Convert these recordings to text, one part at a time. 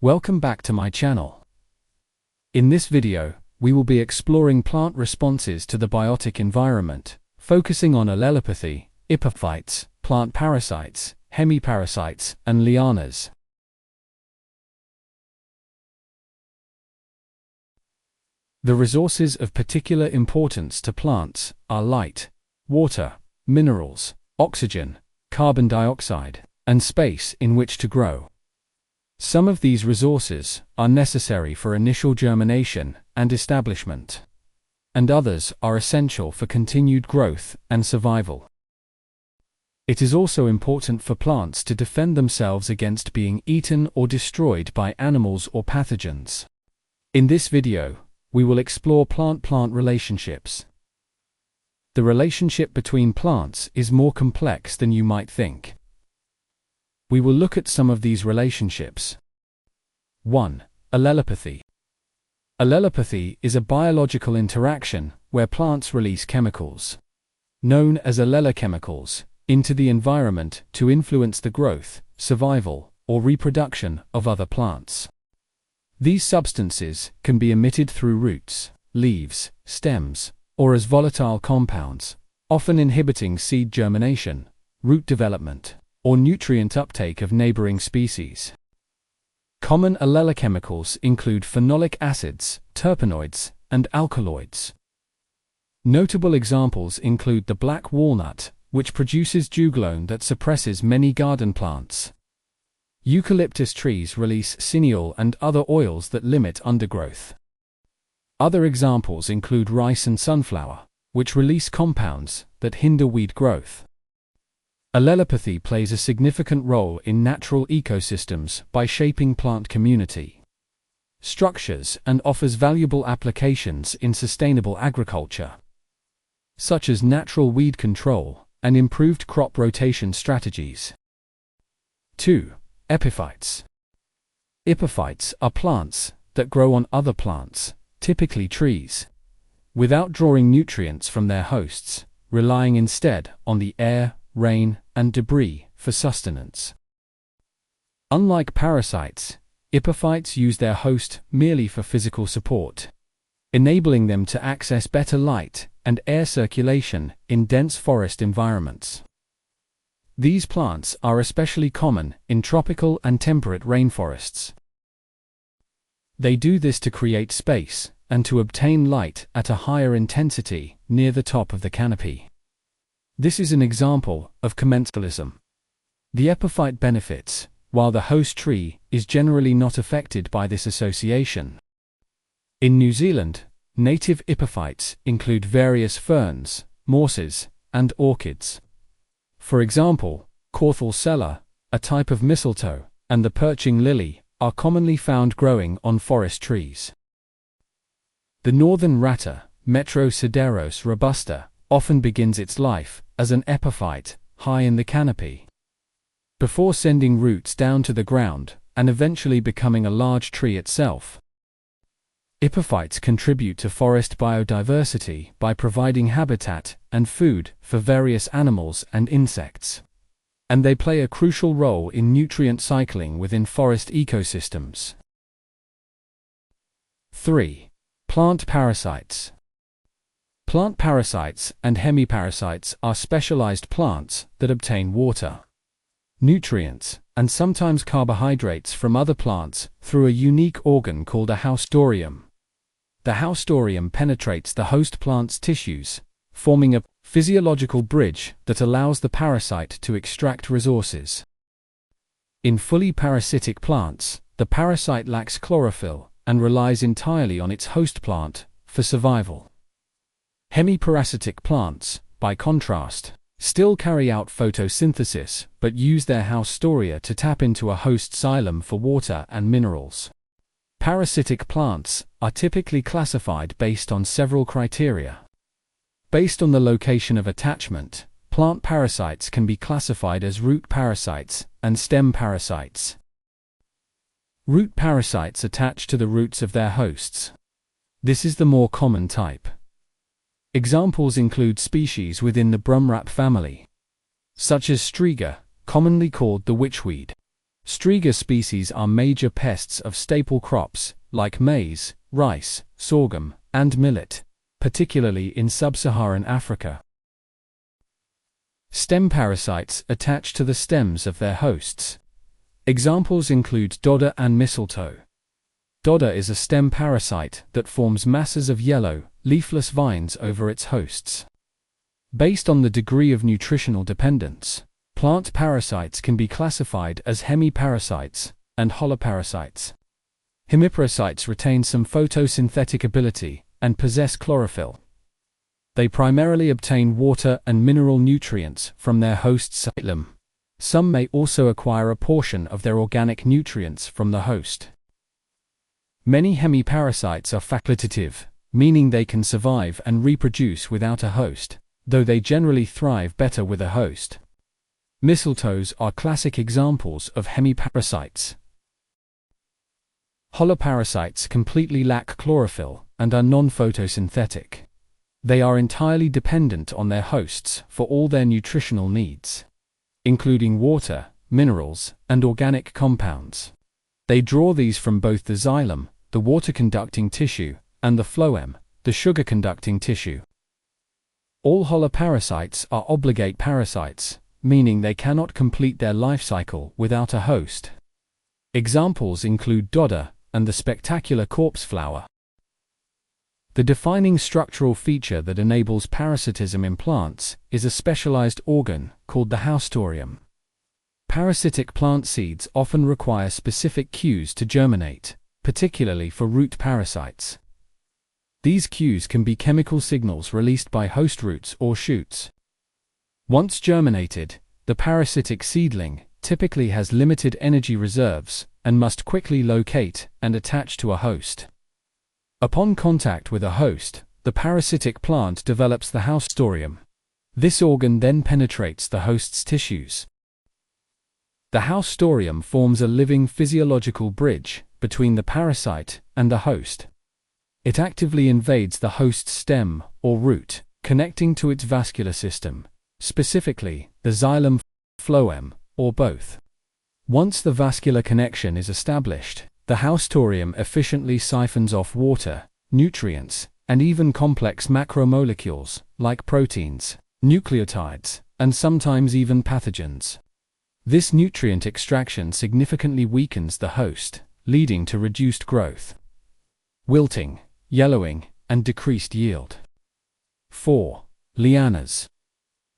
Welcome back to my channel. In this video, we will be exploring plant responses to the biotic environment, focusing on allelopathy, epiphytes, plant parasites, hemiparasites, and lianas. The resources of particular importance to plants are light, water, minerals, oxygen, carbon dioxide, and space in which to grow. Some of these resources are necessary for initial germination and establishment, and others are essential for continued growth and survival. It is also important for plants to defend themselves against being eaten or destroyed by animals or pathogens. In this video, we will explore plant-plant relationships. The relationship between plants is more complex than you might think. We will look at some of these relationships. 1. Allelopathy. Allelopathy is a biological interaction where plants release chemicals, known as allelochemicals, into the environment to influence the growth, survival, or reproduction of other plants. These substances can be emitted through roots, leaves, stems, or as volatile compounds, often inhibiting seed germination, root development, or nutrient uptake of neighboring species. Common allelochemicals include phenolic acids, terpenoids, and alkaloids. Notable examples include the black walnut, which produces juglone that suppresses many garden plants. Eucalyptus trees release cineol and other oils that limit undergrowth. Other examples include rice and sunflower, which release compounds that hinder weed growth. Allelopathy plays a significant role in natural ecosystems by shaping plant community structures and offers valuable applications in sustainable agriculture, such as natural weed control and improved crop rotation strategies. 2. Epiphytes. Epiphytes are plants that grow on other plants, typically trees, without drawing nutrients from their hosts, relying instead on the air, rain, and debris for sustenance. Unlike parasites, epiphytes use their host merely for physical support, enabling them to access better light and air circulation in dense forest environments. These plants are especially common in tropical and temperate rainforests. They do this to create space and to obtain light at a higher intensity near the top of the canopy. This is an example of commensalism. The epiphyte benefits, while the host tree is generally not affected by this association. In New Zealand, native epiphytes include various ferns, mosses, and orchids. For example, Corthalcella, a type of mistletoe, and the perching lily are commonly found growing on forest trees. The northern ratter, Metrosideros robusta, often begins its life as an epiphyte high in the canopy, before sending roots down to the ground and eventually becoming a large tree itself. Epiphytes contribute to forest biodiversity by providing habitat and food for various animals and insects, and they play a crucial role in nutrient cycling within forest ecosystems. 3. Plant parasites. Plant parasites and hemiparasites are specialized plants that obtain water, nutrients, and sometimes carbohydrates from other plants through a unique organ called a haustorium. The haustorium penetrates the host plant's tissues, forming a physiological bridge that allows the parasite to extract resources. In fully parasitic plants, the parasite lacks chlorophyll and relies entirely on its host plant for survival. Hemiparasitic plants, by contrast, still carry out photosynthesis but use their haustoria to tap into a host xylem for water and minerals. Parasitic plants are typically classified based on several criteria. Based on the location of attachment, plant parasites can be classified as root parasites and stem parasites. Root parasites attach to the roots of their hosts. This is the more common type. Examples include species within the bromrap family, such as striga, commonly called the witchweed, Striga species are major pests of staple crops like maize, rice, sorghum, and millet, particularly in sub-Saharan Africa. Stem parasites attach to the stems of their hosts. Examples include dodder and mistletoe. Dodder is a stem parasite that forms masses of yellow, leafless vines over its hosts. Based on the degree of nutritional dependence, plant parasites can be classified as hemiparasites and holoparasites. Hemiparasites retain some photosynthetic ability and possess chlorophyll. They primarily obtain water and mineral nutrients from their host's xylem. Some may also acquire a portion of their organic nutrients from the host. Many hemiparasites are facultative, meaning they can survive and reproduce without a host, though they generally thrive better with a host. Mistletoes are classic examples of hemiparasites. Holoparasites completely lack chlorophyll and are non-photosynthetic. They are entirely dependent on their hosts for all their nutritional needs, including water, minerals, and organic compounds. They draw these from both the xylem, the water-conducting tissue, and the phloem, the sugar-conducting tissue. All holoparasites are obligate parasites, meaning they cannot complete their life cycle without a host. Examples include dodder and the spectacular corpse flower. The defining structural feature that enables parasitism in plants is a specialized organ called the haustorium. Parasitic plant seeds often require specific cues to germinate, particularly for root parasites. These cues can be chemical signals released by host roots or shoots. Once germinated, the parasitic seedling typically has limited energy reserves and must quickly locate and attach to a host. Upon contact with a host, the parasitic plant develops the haustorium. This organ then penetrates the host's tissues. The haustorium forms a living physiological bridge between the parasite and the host. It actively invades the host's stem or root, connecting to its vascular system, specifically the xylem, phloem, or both. Once the vascular connection is established, the haustorium efficiently siphons off water, nutrients, and even complex macromolecules like proteins, nucleotides, and sometimes even pathogens. This nutrient extraction significantly weakens the host, leading to reduced growth, wilting, yellowing, and decreased yield. 4. Lianas.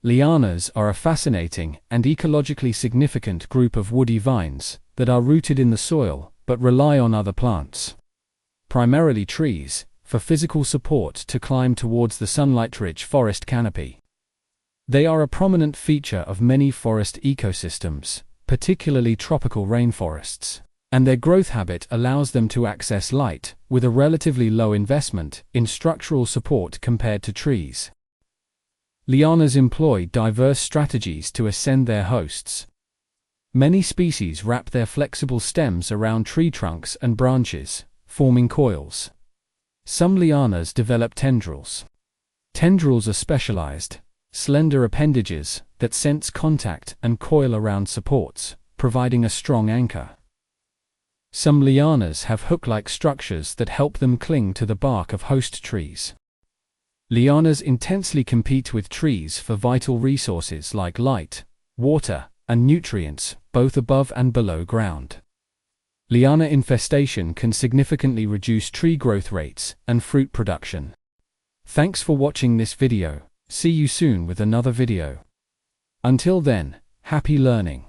Lianas are a fascinating and ecologically significant group of woody vines that are rooted in the soil but rely on other plants, primarily trees, for physical support to climb towards the sunlight-rich forest canopy. They are a prominent feature of many forest ecosystems, particularly tropical rainforests, and their growth habit allows them to access light with a relatively low investment in structural support compared to trees. Lianas employ diverse strategies to ascend their hosts. Many species wrap their flexible stems around tree trunks and branches, forming coils. Some lianas develop tendrils. Tendrils are specialized, slender appendages that sense contact and coil around supports, providing a strong anchor. Some lianas have hook-like structures that help them cling to the bark of host trees. Lianas intensely compete with trees for vital resources like light, water, and nutrients, both above and below ground. Liana infestation can significantly reduce tree growth rates and fruit production. Thanks for watching this video. See you soon with another video. Until then, happy learning.